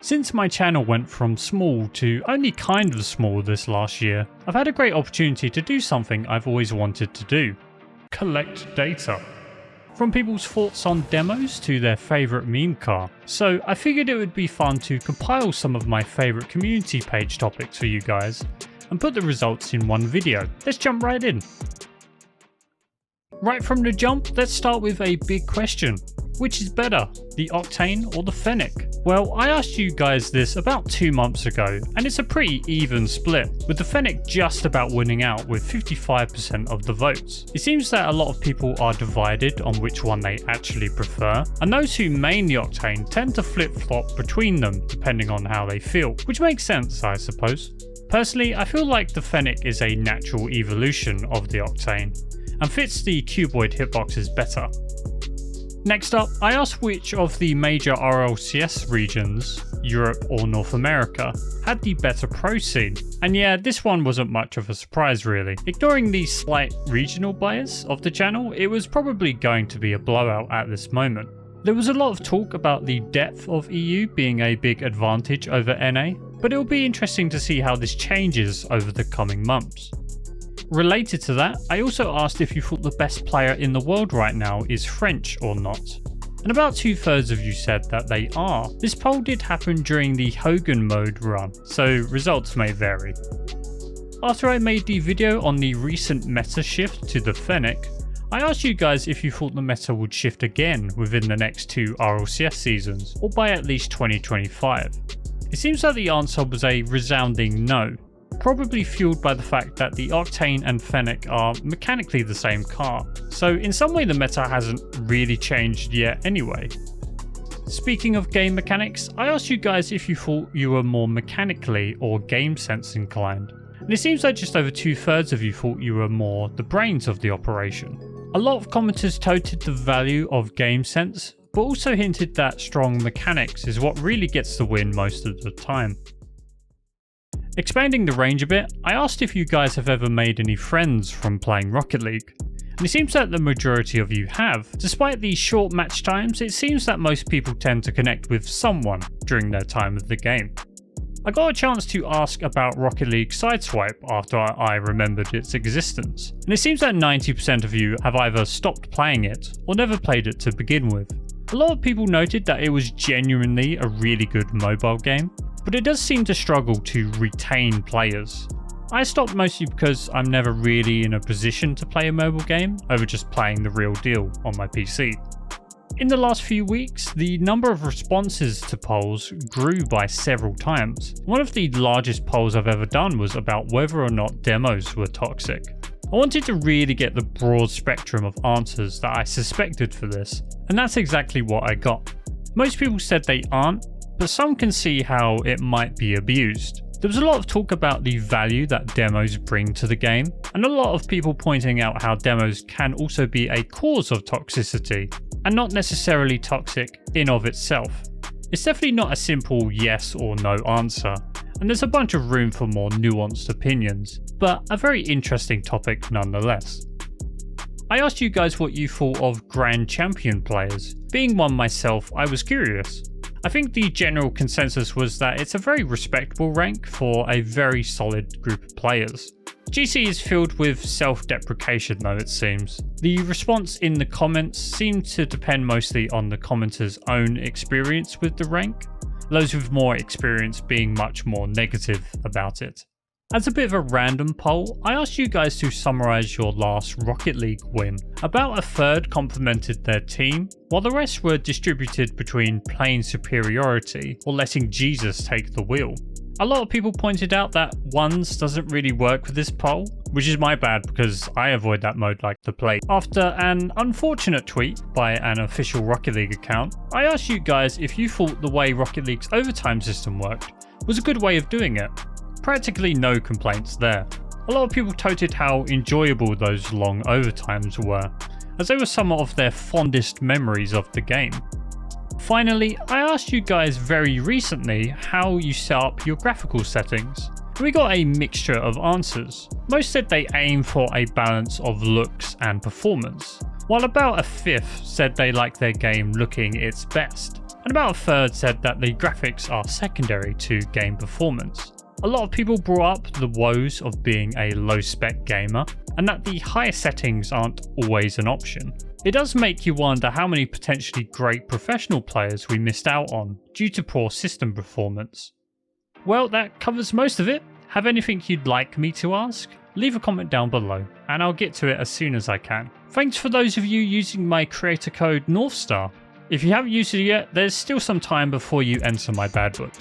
Since my channel went from small to only kind of small this last year, I've had a great opportunity to do something I've always wanted to do: collect data. From people's thoughts on demos to their favourite meme car. So I figured it would be fun to compile some of my favourite community page topics for you guys and put the results in one video. Let's jump right in. Right from the jump, let's start with a big question. Which is better, the Octane or the Fennec? Well, I asked you guys this about 2 months ago, and it's a pretty even split, with the Fennec just about winning out with 55% of the votes. It seems that a lot of people are divided on which one they actually prefer, and those who main the Octane tend to flip-flop between them depending on how they feel, which makes sense, I suppose. Personally, I feel like the Fennec is a natural evolution of the Octane, and fits the cuboid hitboxes better. Next up, I asked which of the major RLCS regions, Europe or North America, had the better pro scene. And yeah, this one wasn't much of a surprise really. Ignoring the slight regional bias of the channel, it was probably going to be a blowout at this moment. There was a lot of talk about the depth of EU being a big advantage over NA, but it will be interesting to see how this changes over the coming months. Related to that, I also asked if you thought the best player in the world right now is French or not, and about 2/3 of you said that they are. This poll did happen during the Hogan mode run, so results may vary. After I made the video on the recent meta shift to the Fennec, I asked you guys if you thought the meta would shift again within the next 2 RLCS seasons, or by at least 2025. It seems that the answer was a resounding no. Probably fueled by the fact that the Octane and Fennec are mechanically the same car, so in some way the meta hasn't really changed yet anyway. Speaking of game mechanics, I asked you guys if you thought you were more mechanically or Gamesense inclined, and it seems like just over 2/3 of you thought you were more the brains of the operation. A lot of commenters touted the value of Gamesense, but also hinted that strong mechanics is what really gets the win most of the time. Expanding the range a bit, I asked if you guys have ever made any friends from playing Rocket League, and it seems that the majority of you have. Despite the short match times, it seems that most people tend to connect with someone during their time of the game. I got a chance to ask about Rocket League Sideswipe after I remembered its existence, and it seems that 90% of you have either stopped playing it or never played it to begin with. A lot of people noted that it was genuinely a really good mobile game, but it does seem to struggle to retain players. I stopped mostly because I'm never really in a position to play a mobile game over just playing the real deal on my PC. In the last few weeks, the number of responses to polls grew by several times. One of the largest polls I've ever done was about whether or not demos were toxic. I wanted to really get the broad spectrum of answers that I suspected for this, and that's exactly what I got. Most people said they aren't, but some can see how it might be abused. There was a lot of talk about the value that demos bring to the game, and a lot of people pointing out how demos can also be a cause of toxicity, and not necessarily toxic in of itself. It's definitely not a simple yes or no answer, and there's a bunch of room for more nuanced opinions, but a very interesting topic nonetheless. I asked you guys what you thought of Grand Champion players. Being one myself, I was curious. I think the general consensus was that it's a very respectable rank for a very solid group of players. GC is filled with self-deprecation though, it seems. The response in the comments seemed to depend mostly on the commenters' own experience with the rank, those with more experience being much more negative about it. As a bit of a random poll, I asked you guys to summarise your last Rocket League win. About a third complimented their team, while the rest were distributed between plain superiority or letting Jesus take the wheel. A lot of people pointed out that ones doesn't really work with this poll, which is my bad because I avoid that mode like the plague. After an unfortunate tweet by an official Rocket League account, I asked you guys if you thought the way Rocket League's overtime system worked was a good way of doing it. Practically no complaints there. A lot of people touted how enjoyable those long overtimes were, as they were some of their fondest memories of the game. Finally, I asked you guys very recently how you set up your graphical settings. We got a mixture of answers. Most said they aim for a balance of looks and performance, while about a fifth said they like their game looking its best. and about a third said that the graphics are secondary to game performance. A lot of people brought up the woes of being a low-spec gamer, and that the higher settings aren't always an option. It does make you wonder how many potentially great professional players we missed out on due to poor system performance. Well, that covers most of it. Have anything you'd like me to ask? Leave a comment down below, and I'll get to it as soon as I can. Thanks for those of you using my creator code Northstar. If you haven't used it yet, there's still some time before you enter my bad books.